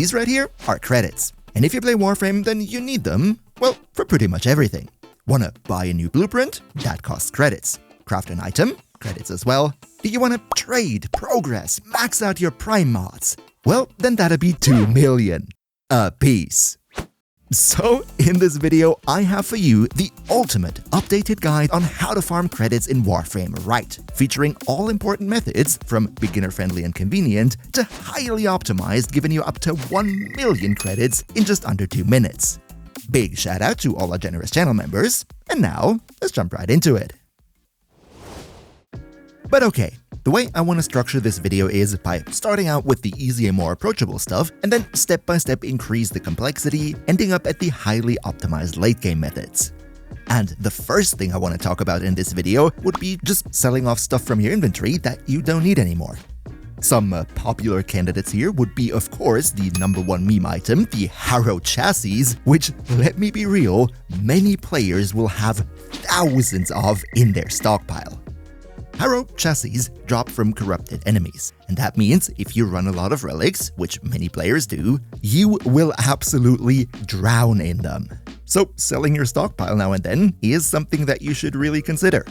These right here are credits. And if you play Warframe, then you need them, well, for pretty much everything. Wanna buy a new blueprint? That costs credits. Craft an item? Credits as well. Do you wanna trade, progress, max out your prime mods? Well, then that'd be 2 million a piece. So, in this video, I have for you the ultimate updated guide on how to farm credits in Warframe right, featuring all important methods from beginner-friendly and convenient to highly optimized, giving you up to 1 million credits in just under 2 minutes. Big shout out to all our generous channel members, and now, let's jump right into it. But okay, the way I want to structure this video is by starting out with the easy and more approachable stuff, and then step by step increase the complexity, ending up at the highly optimized late game methods. And the first thing I want to talk about in this video would be just selling off stuff from your inventory that you don't need anymore. Some popular candidates here would be, of course, the #1 meme item, the Railjack Chassis, which, let me be real, many players will have thousands of in their stockpile. Railjack Chassis drop from corrupted enemies, and that means if you run a lot of relics, which many players do, you will absolutely drown in them. So selling your stockpile now and then is something that you should really consider.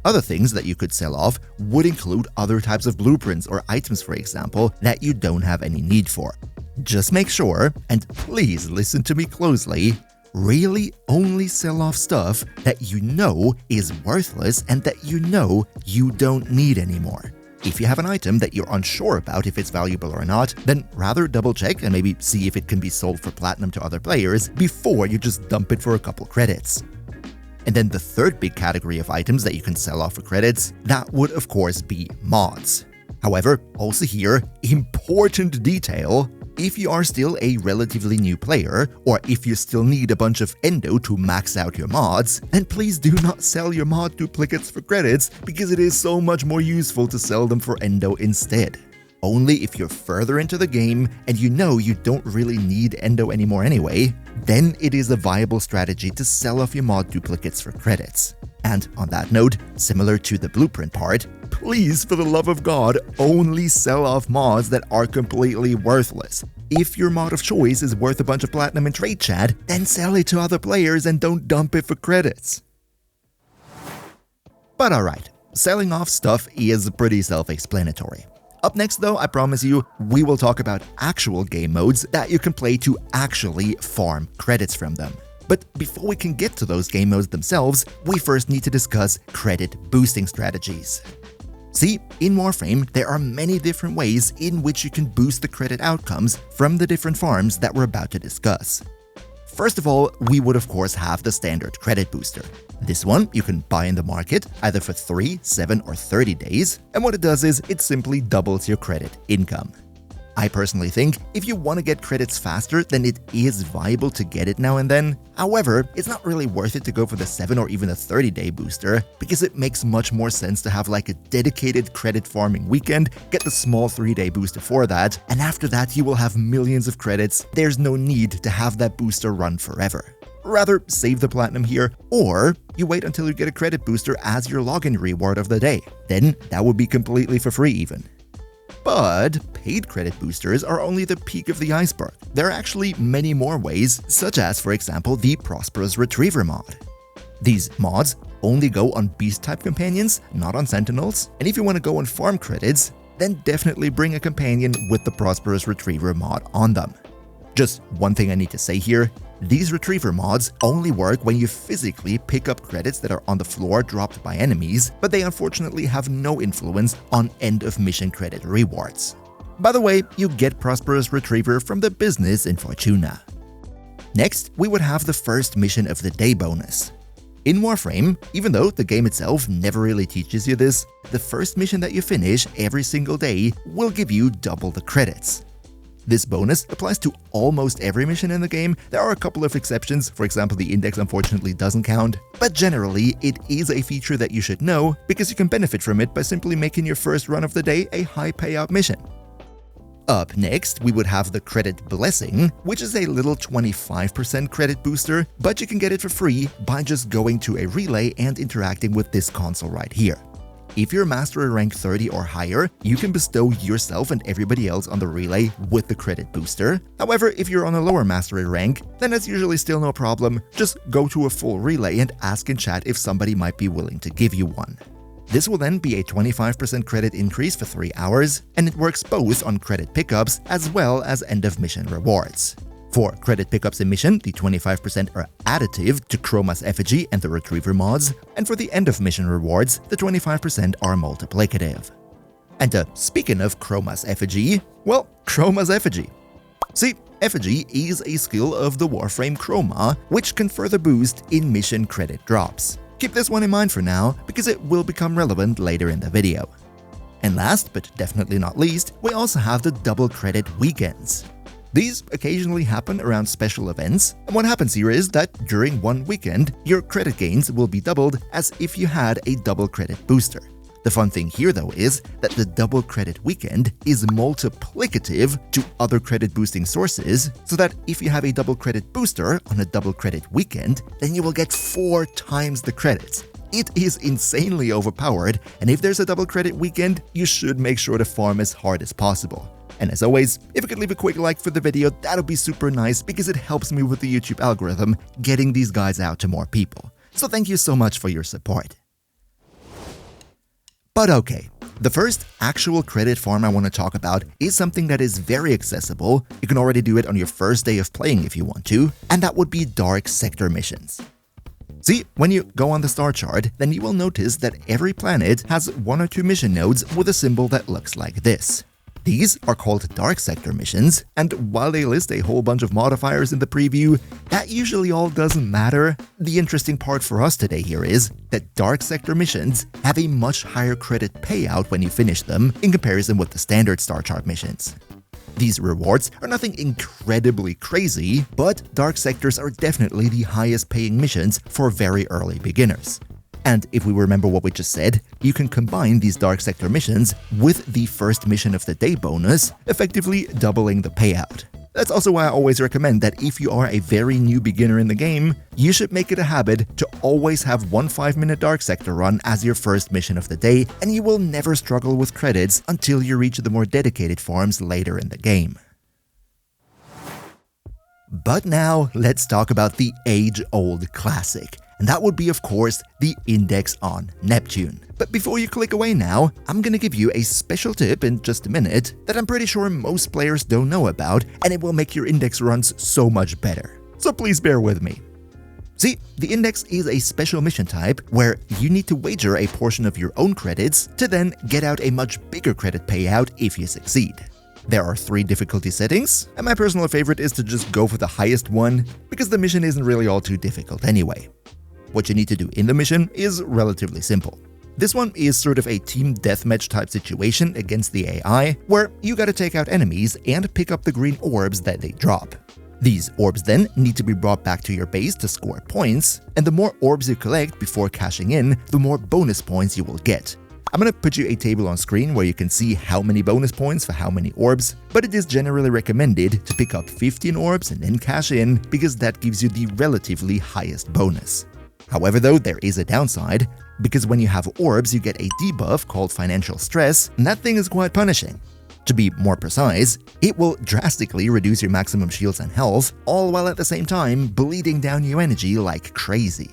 Other things that you could sell off would include other types of blueprints or items, for example, that you don't have any need for. Just make sure, and please listen to me closely, really only sell off stuff that you know is worthless and that you know you don't need anymore. If you have an item that you're unsure about if it's valuable or not, then rather double check and maybe see if it can be sold for platinum to other players before you just dump it for a couple credits. And then the third big category of items that you can sell off for credits, that would of course be mods. However, also here, important detail, if you are still a relatively new player, or if you still need a bunch of endo to max out your mods, then please do not sell your mod duplicates for credits, because it is so much more useful to sell them for endo instead. Only if you're further into the game and you know you don't really need endo anymore anyway, then it is a viable strategy to sell off your mod duplicates for credits. And on that note, similar to the blueprint part, please, for the love of God, only sell off mods that are completely worthless. If your mod of choice is worth a bunch of platinum in trade chat, then sell it to other players and don't dump it for credits. But alright, selling off stuff is pretty self-explanatory. Up next though, I promise you, we will talk about actual game modes that you can play to actually farm credits from them. But before we can get to those game modes themselves, we first need to discuss credit boosting strategies. See, in Warframe, there are many different ways in which you can boost the credit outcomes from the different farms that we're about to discuss. First of all, we would of course have the standard credit booster. This one you can buy in the market either for 3, 7, or 30 days, and what it does is it simply doubles your credit income. I personally think if you want to get credits faster, then it is viable to get it now and then. However, it's not really worth it to go for the 7 or even a 30-day booster, because it makes much more sense to have like a dedicated credit farming weekend, get the small 3-day booster for that, and after that you will have millions of credits. There's no need to have that booster run forever. Rather, save the platinum here, or you wait until you get a credit booster as your login reward of the day. Then that would be completely for free even. But paid credit boosters are only the peak of the iceberg. There are actually many more ways, such as, for example, the Prosperous Retriever mod. These mods only go on beast-type companions, not on sentinels, and if you want to go on farm credits, then definitely bring a companion with the Prosperous Retriever mod on them. Just one thing I need to say here, these retriever mods only work when you physically pick up credits that are on the floor dropped by enemies, but they unfortunately have no influence on end-of-mission credit rewards. By the way, you get Prosperous Retriever from the business in Fortuna. Next, we would have the first mission of the day bonus. In Warframe, even though the game itself never really teaches you this, the first mission that you finish every single day will give you double the credits. This bonus applies to almost every mission in the game. There are a couple of exceptions, for example the index unfortunately doesn't count, but generally it is a feature that you should know because you can benefit from it by simply making your first run of the day a high payout mission. Up next, we would have the Credit Blessing, which is a little 25% credit booster, but you can get it for free by just going to a relay and interacting with this console right here. if you're mastery rank 30 or higher, you can bestow yourself and everybody else on the relay with the credit booster. However, if you're on a lower mastery rank, then that's usually still no problem. Just go to a full relay and ask in chat if somebody might be willing to give you one. This will then be a 25% credit increase for 3 hours, and it works both on credit pickups as well as end-of-mission rewards. For credit pickups in mission, the 25% are additive to Chroma's effigy and the retriever mods, and for the end-of-mission rewards, the 25% are multiplicative. And speaking of Chroma's effigy, well, Chroma's effigy. See, effigy is a skill of the Warframe Chroma, which can further boost in-mission credit drops. Keep this one in mind for now, because it will become relevant later in the video. And last, but definitely not least, we also have the double credit weekends. These occasionally happen around special events, and what happens here is that during one weekend, your credit gains will be doubled as if you had a double credit booster. The fun thing here though is that the double credit weekend is multiplicative to other credit boosting sources, so that if you have a double credit booster on a double credit weekend, then you will get 4 times the credits. It is insanely overpowered, and if there's a double credit weekend, you should make sure to farm as hard as possible. And as always, if you could leave a quick like for the video, that'll be super nice because it helps me with the YouTube algorithm getting these guides out to more people. So thank you so much for your support. But okay, the first actual credit farm I want to talk about is something that is very accessible. You can already do it on your first day of playing if you want to, and that would be dark sector missions. See, when you go on the star chart, then you will notice that every planet has 1 or 2 mission nodes with a symbol that looks like this. These are called dark sector missions, and while they list a whole bunch of modifiers in the preview, that usually all doesn't matter. The interesting part for us today here is that dark sector missions have a much higher credit payout when you finish them in comparison with the standard star chart missions. These rewards are nothing incredibly crazy, but dark sectors are definitely the highest paying missions for very early beginners. And if we remember what we just said, you can combine these dark sector missions with the first mission of the day bonus, effectively doubling the payout. That's also why I always recommend that if you are a very new beginner in the game, you should make it a habit to always have one 5-minute dark sector run as your first mission of the day, and you will never struggle with credits until you reach the more dedicated farms later in the game. But now, let's talk about the age-old classic. And that would be, of course, the index on Neptune. But before you click away now, I'm gonna give you a special tip in just a minute that I'm pretty sure most players don't know about, and it will make your index runs so much better. So please bear with me. See, the index is a special mission type where you need to wager a portion of your own credits to then get out a much bigger credit payout if you succeed. There are 3 difficulty settings, and my personal favorite is to just go for the highest one, because the mission isn't really all too difficult anyway. What you need to do in the mission is relatively simple. This one is sort of a team deathmatch type situation against the AI, where you gotta take out enemies and pick up the green orbs that they drop. These orbs then need to be brought back to your base to score points, and the more orbs you collect before cashing in, the more bonus points you will get. I'm gonna put you a table on screen where you can see how many bonus points for how many orbs, but it is generally recommended to pick up 15 orbs and then cash in, because that gives you the relatively highest bonus. However though, there is a downside, because when you have orbs you get a debuff called financial stress, and that thing is quite punishing. To be more precise, it will drastically reduce your maximum shields and health, all while at the same time bleeding down your energy like crazy.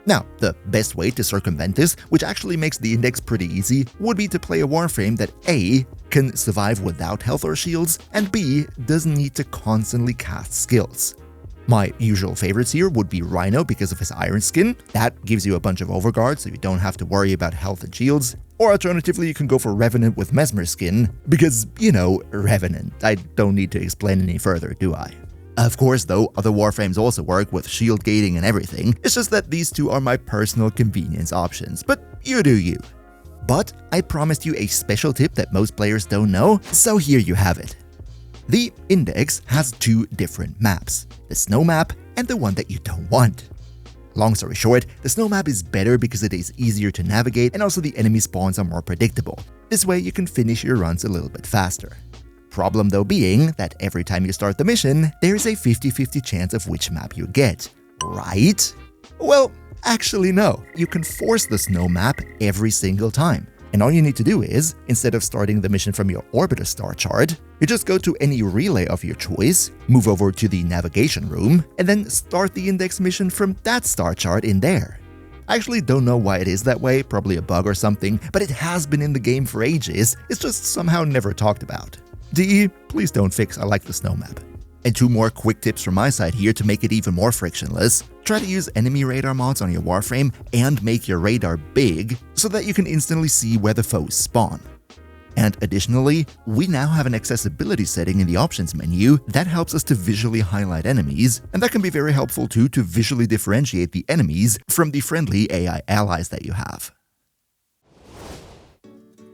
Now, the best way to circumvent this, which actually makes the index pretty easy, would be to play a Warframe that A, can survive without health or shields, and B, doesn't need to constantly cast skills. My usual favorites here would be Rhino because of his iron skin. That gives you a bunch of overguard so you don't have to worry about health and shields. Or alternatively, you can go for Revenant with Mesmer skin because, you know, Revenant. I don't need to explain any further, do I? Of course though, other Warframes also work with shield gating and everything. It's just that these two are my personal convenience options, but you do you. But I promised you a special tip that most players don't know, so here you have it. The index has 2 different maps, the snow map and the one that you don't want. Long story short, the snow map is better because it is easier to navigate and also the enemy spawns are more predictable. This way you can finish your runs a little bit faster. Problem though being that every time you start the mission, there's a 50-50 chance of which map you get, right? Well, Actually, no. You can force the snow map every single time. And all you need to do is, instead of starting the mission from your orbiter star chart, you just go to any relay of your choice, move over to the navigation room, and then start the index mission from that star chart in there. I actually don't know why it is that way, probably a bug or something, but it has been in the game for ages, it's just somehow never talked about. DE, please don't fix I like the snow map. And 2 more quick tips from my side here to make it even more frictionless. Try to use enemy radar mods on your Warframe and make your radar big so that you can instantly see where the foes spawn. And additionally, we now have an accessibility setting in the options menu that helps us to visually highlight enemies, and that can be very helpful too to visually differentiate the enemies from the friendly AI allies that you have.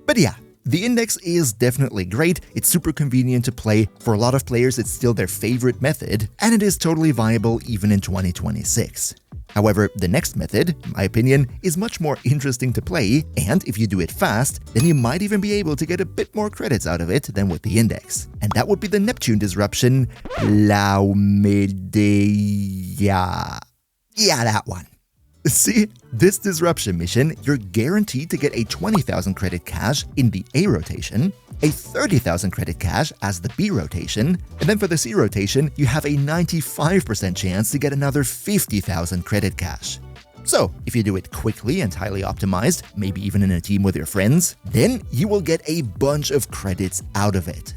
But yeah, the index is definitely great, it's super convenient to play, for a lot of players it's still their favorite method, and it is totally viable even in 2026. However, the next method, in my opinion, is much more interesting to play, and if you do it fast, then you might even be able to get a bit more credits out of it than with the index. And that would be the Neptune disruption, Laomedeia. Yeah, that one. See, this disruption mission, you're guaranteed to get a 20,000 credit cache in the A rotation, a 30,000 credit cache as the B rotation, and then for the C rotation, you have a 95% chance to get another 50,000 credit cache. So, if you do it quickly and highly optimized, maybe even in a team with your friends, then you will get a bunch of credits out of it.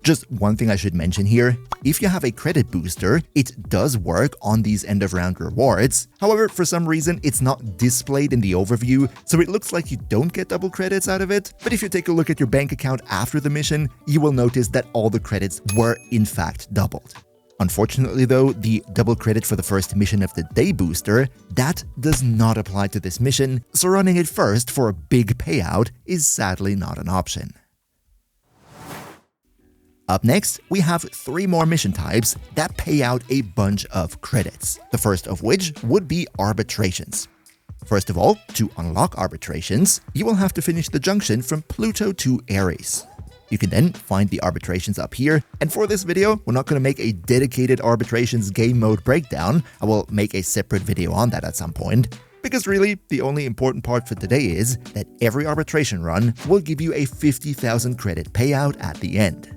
Just one thing I should mention here, if you have a credit booster, it does work on these end-of-round rewards. However, for some reason, it's not displayed in the overview, so it looks like you don't get double credits out of it. But if you take a look at your bank account after the mission, you will notice that all the credits were in fact doubled. Unfortunately though, the double credit for the first mission of the day booster, that does not apply to this mission, so running it first for a big payout is sadly not an option. Up next, we have 3 more mission types that pay out a bunch of credits, the first of which would be arbitrations. First of all, to unlock arbitrations, you will have to finish the junction from Pluto to Ares. You can then find the arbitrations up here, and for this video, we're not going to make a dedicated arbitrations game mode breakdown. I will make a separate video on that at some point. Because really, the only important part for today is that every arbitration run will give you a 50,000 credit payout at the end.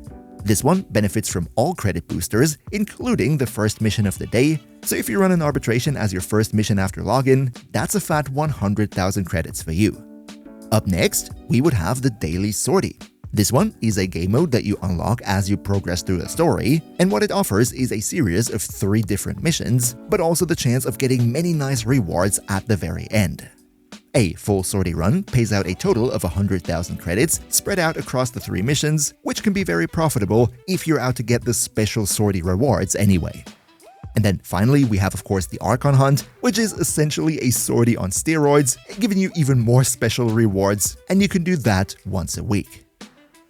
This one benefits from all credit boosters, including the first mission of the day, so if you run an arbitration as your first mission after login, that's a fat 100,000 credits for you. Up next, we would have the Daily Sortie. This one is a game mode that you unlock as you progress through the story, and what it offers is a series of 3 different missions, but also the chance of getting many nice rewards at the very end. A full sortie run pays out a total of 100,000 credits spread out across the 3 missions, which can be very profitable if you're out to get the special sortie rewards anyway. And then finally, we have of course the Archon Hunt, which is essentially a sortie on steroids, giving you even more special rewards, and you can do that once a week.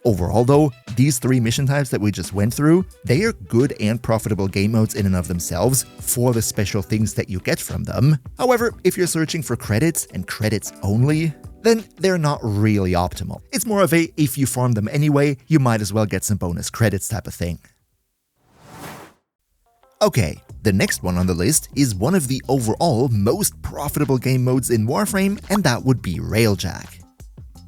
Overall though, these 3 mission types that we just went through, they are good and profitable game modes in and of themselves for the special things that you get from them. However, if you're searching for credits and credits only, then they're not really optimal. It's more of a, if you farm them anyway, you might as well get some bonus credits type of thing. Okay, the next one on the list is one of the overall most profitable game modes in Warframe, and that would be Railjack.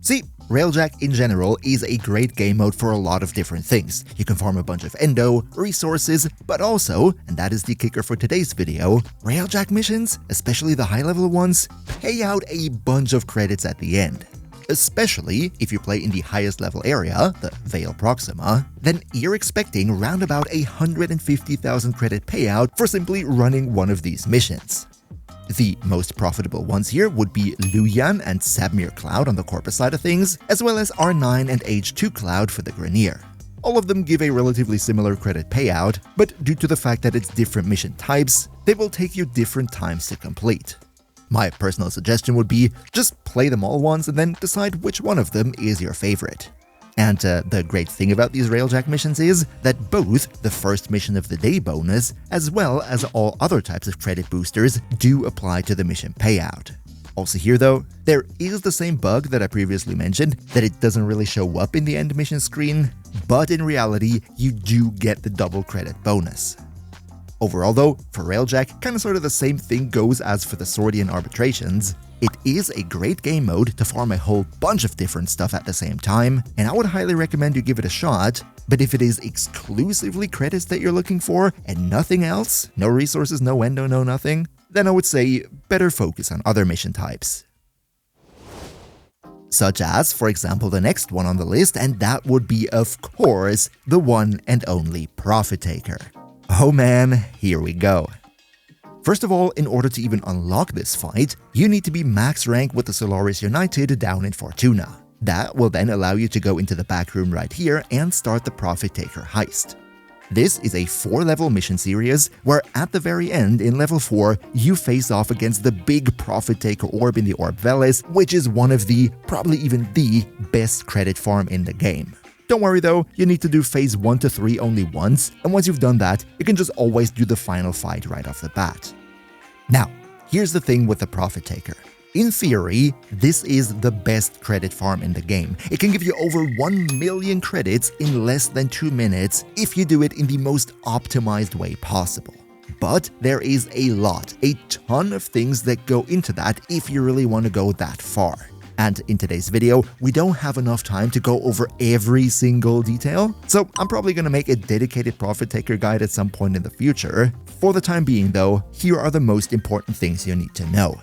See, Railjack in general is a great game mode for a lot of different things. You can farm a bunch of endo, resources, but also, and that is the kicker for today's video, Railjack missions, especially the high-level ones, pay out a bunch of credits at the end. Especially if you play in the highest level area, the Vale Proxima, then you're expecting round about 150,000 credit payout for simply running one of these missions. The most profitable ones here would be Luyan and Sabmir Cloud on the Corpus side of things, as well as R9 and H2 Cloud for the Grenier. All of them give a relatively similar credit payout, but due to the fact that it's different mission types, they will take you different times to complete. My personal suggestion would be just play them all once and then decide which one of them is your favorite. And the great thing about these Railjack missions is that both the first mission of the day bonus, as well as all other types of credit boosters, do apply to the mission payout. Also here though, there is the same bug that I previously mentioned, that it doesn't really show up in the end mission screen, but in reality, you do get the double credit bonus. Overall though, for Railjack, kinda sorta the same thing goes as for the Swordian Arbitrations. It is a great game mode to farm a whole bunch of different stuff at the same time, and I would highly recommend you give it a shot, but if it is exclusively credits that you're looking for and nothing else, no resources, no endo, no nothing, then I would say better focus on other mission types. Such as, for example, the next one on the list, and that would be, of course, the one and only Profit Taker. Oh man, here we go. First of all, in order to even unlock this fight, you need to be max rank with the Solaris United down in Fortuna. That will then allow you to go into the back room right here and start the Profit Taker heist. This is a 4-level mission series where at the very end in level 4, you face off against the big Profit Taker orb in the Orb Veles, which is one of the, probably even the, best credit farm in the game. Don't worry though, you need to do phase 1 to 3 only once, and once you've done that, you can just always do the final fight right off the bat. Now, here's the thing with the Profit Taker. In theory, this is the best credit farm in the game. It can give you over 1 million credits in less than 2 minutes if you do it in the most optimized way possible. But there is a ton of things that go into that if you really want to go that far. And in today's video, we don't have enough time to go over every single detail, so I'm probably going to make a dedicated Profit Taker guide at some point in the future. For the time being though, here are the most important things you need to know.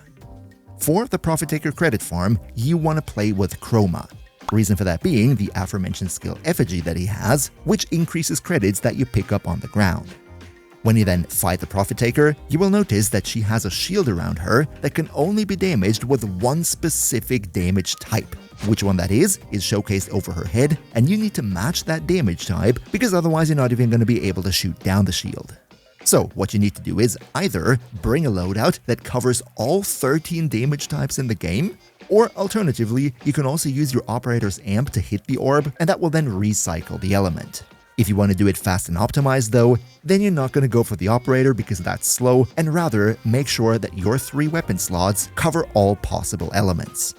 For the Profit Taker credit farm, you want to play with Chroma. Reason for that being the aforementioned skill effigy that he has, which increases credits that you pick up on the ground. When you then fight the Profit Taker, you will notice that she has a shield around her that can only be damaged with one specific damage type. Which one that is showcased over her head, and you need to match that damage type because otherwise you're not even going to be able to shoot down the shield. So what you need to do is either bring a loadout that covers all 13 damage types in the game, or alternatively, you can also use your operator's amp to hit the orb, and that will then recycle the element. If you want to do it fast and optimized though, then you're not going to go for the operator because that's slow, and rather make sure that your 3 weapon slots cover all possible elements.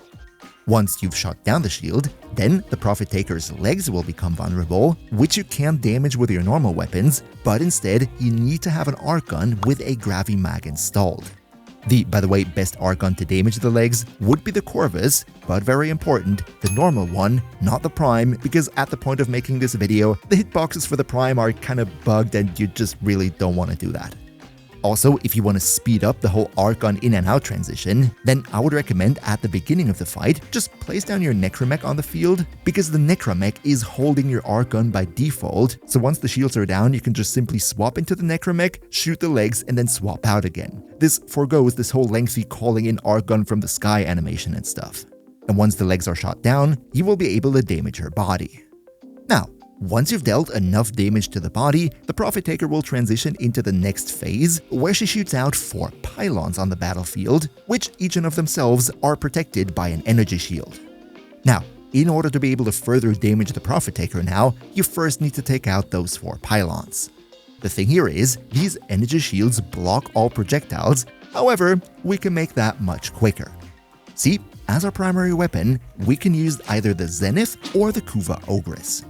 Once you've shot down the shield, then the Profit Taker's legs will become vulnerable, which you can't damage with your normal weapons, but instead you need to have an arc gun with a Gravimag installed. The, by the way, best arc gun to damage the legs would be the Corvus, but very important, the normal one, not the Prime, because at the point of making this video, the hitboxes for the Prime are kinda bugged and you just really don't want to do that. Also, if you want to speed up the whole arc gun in and out transition, then I would recommend at the beginning of the fight, just place down your Necromech on the field, because the Necromech is holding your arc gun by default, so once the shields are down, you can just simply swap into the Necromech, shoot the legs, and then swap out again. This forgoes this whole lengthy calling in arc gun from the sky animation and stuff. And once the legs are shot down, you will be able to damage her body. Now, once you've dealt enough damage to the body, the Profit Taker will transition into the next phase, where she shoots out 4 pylons on the battlefield, which each and of themselves are protected by an energy shield. Now, in order to be able to further damage the Profit Taker now, you first need to take out those 4 pylons. The thing here is, these energy shields block all projectiles, however, we can make that much quicker. See, as our primary weapon, we can use either the Zenith or the Kuva Ogress.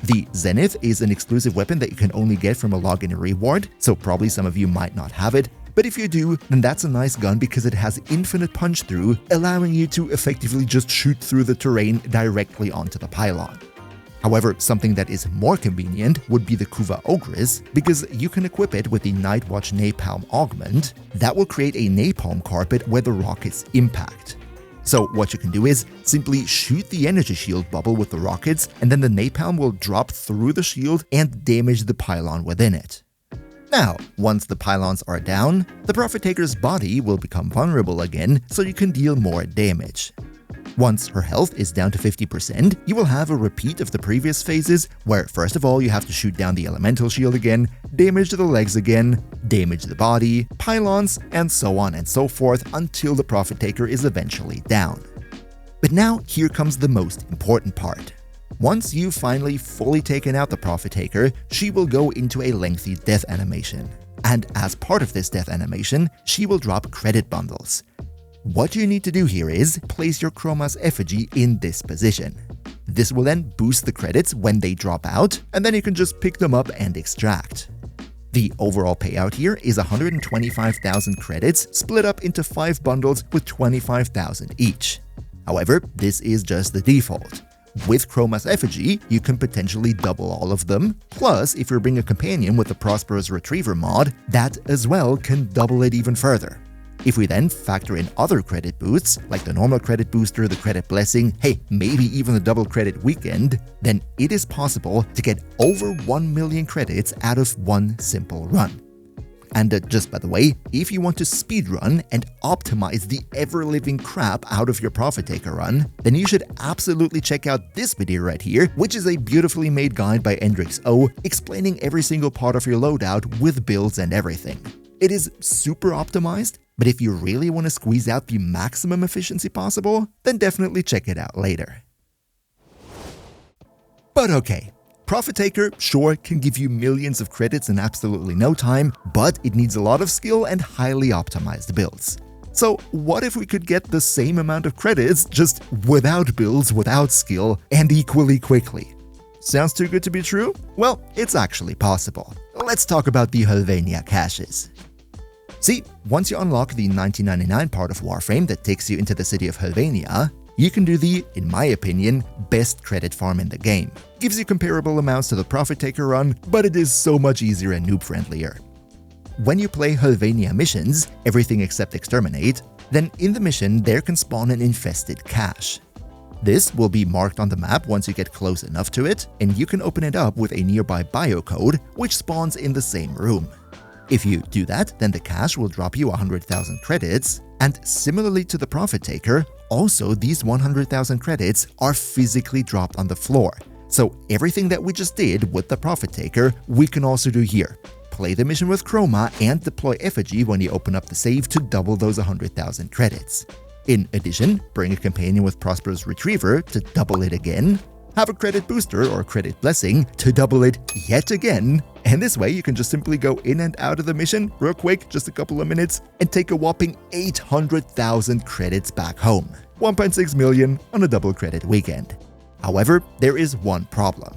The Zenith is an exclusive weapon that you can only get from a login reward, so probably some of you might not have it, but if you do, then that's a nice gun because it has infinite punch through, allowing you to effectively just shoot through the terrain directly onto the pylon. However, something that is more convenient would be the Kuva Ogress, because you can equip it with the Nightwatch Napalm Augment that will create a napalm carpet where the rockets impact. So what you can do is simply shoot the energy shield bubble with the rockets, and then the napalm will drop through the shield and damage the pylon within it. Now, once the pylons are down, the Profit Taker's body will become vulnerable again, so you can deal more damage. Once her health is down to 50%, you will have a repeat of the previous phases, where first of all you have to shoot down the elemental shield again, damage the legs again, damage the body, pylons, and so on and so forth until the Profit Taker is eventually down. But now here comes the most important part. Once you've finally fully taken out the Profit Taker, she will go into a lengthy death animation. And as part of this death animation, she will drop credit bundles. What you need to do here is place your Chroma's effigy in this position. This will then boost the credits when they drop out, and then you can just pick them up and extract. The overall payout here is 125,000 credits split up into 5 bundles with 25,000 each. However, this is just the default. With Chroma's effigy, you can potentially double all of them, plus if you bring a companion with the Prosperous Retriever mod, that as well can double it even further. If we then factor in other credit boosts, like the normal credit booster, the credit blessing, hey, maybe even the double credit weekend, then it is possible to get over 1 million credits out of one simple run. And just by the way, if you want to speedrun and optimize the ever-living crap out of your Profit Taker run, then you should absolutely check out this video right here, which is a beautifully made guide by Endrix O explaining every single part of your loadout with builds and everything. It is super optimized, but if you really want to squeeze out the maximum efficiency possible, then definitely check it out later. But okay. Profit Taker, sure, can give you millions of credits in absolutely no time, but it needs a lot of skill and highly optimized builds. So what if we could get the same amount of credits just without builds, without skill, and equally quickly? Sounds too good to be true? Well, it's actually possible. Let's talk about the Railjack caches. See, once you unlock the 1999 part of Warframe that takes you into the city of Railjack, you can do the, in my opinion, best credit farm in the game. Gives you comparable amounts to the Profit Taker run, but it is so much easier and noob-friendlier. When you play Railjack missions, everything except Exterminate, then in the mission there can spawn an infested cache. This will be marked on the map once you get close enough to it, and you can open it up with a nearby biocode, which spawns in the same room. If you do that, then the cache will drop you 100,000 credits, and similarly to the Profit Taker, also these 100,000 credits are physically dropped on the floor. So everything that we just did with the Profit Taker, we can also do here. Play the mission with Chroma and deploy effigy when you open up the save to double those 100,000 credits. In addition, bring a companion with Prosperous Retriever to double it again, have a credit booster or credit blessing to double it yet again, and this way you can just simply go in and out of the mission real quick, just a couple of minutes, and take a whopping 800,000 credits back home. 1.6 million on a double credit weekend. However, there is one problem.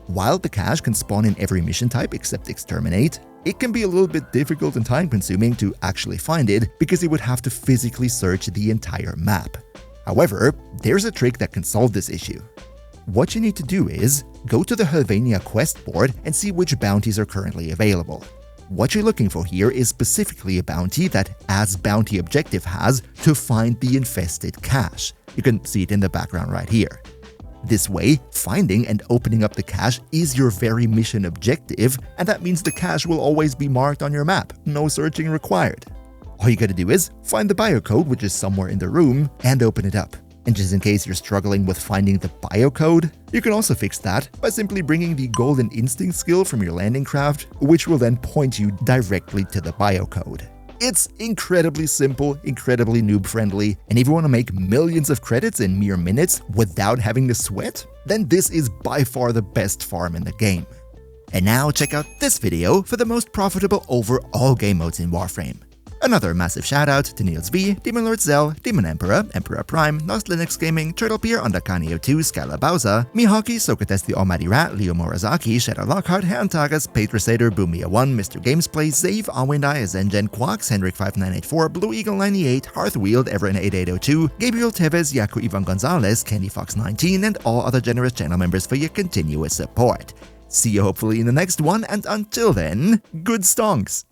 While the cache can spawn in every mission type except Exterminate, it can be a little bit difficult and time-consuming to actually find it because you would have to physically search the entire map. However, there's a trick that can solve this issue. What you need to do is go to the Railjack quest board and see which bounties are currently available. What you're looking for here is specifically a bounty that As Bounty Objective has to find the infested cache. You can see it in the background right here. This way, finding and opening up the cache is your very mission objective, and that means the cache will always be marked on your map, no searching required. All you gotta do is find the biocode, which is somewhere in the room, and open it up. And just in case you're struggling with finding the biocode, you can also fix that by simply bringing the Golden Instinct skill from your landing craft, which will then point you directly to the biocode. It's incredibly simple, incredibly noob-friendly, and if you want to make millions of credits in mere minutes without having to sweat, then this is by far the best farm in the game. And now check out this video for the most profitable over all game modes in Warframe. Another massive shoutout to Niels V, Demon Lord Zell, Demon Emperor, Emperor Prime, Nost Linux Gaming, Turtlepeer, Underkanio2, Skylar Bowser, Mihawki, Socrates the Almighty Rat, Leo Morizaki, Shadow Lockhart, Herrn Tagas, Patrasader, Boomia1, Mr. Gamesplay, Zave, Awindai, Zengen, Quax, Henrik5984, Blue Eagle 98, Hearthwield, Everin8802, Gabriel Tevez, Yaku Ivan Gonzalez, CandyFox19, and all other generous channel members for your continuous support. See you hopefully in the next one, and until then, good stonks!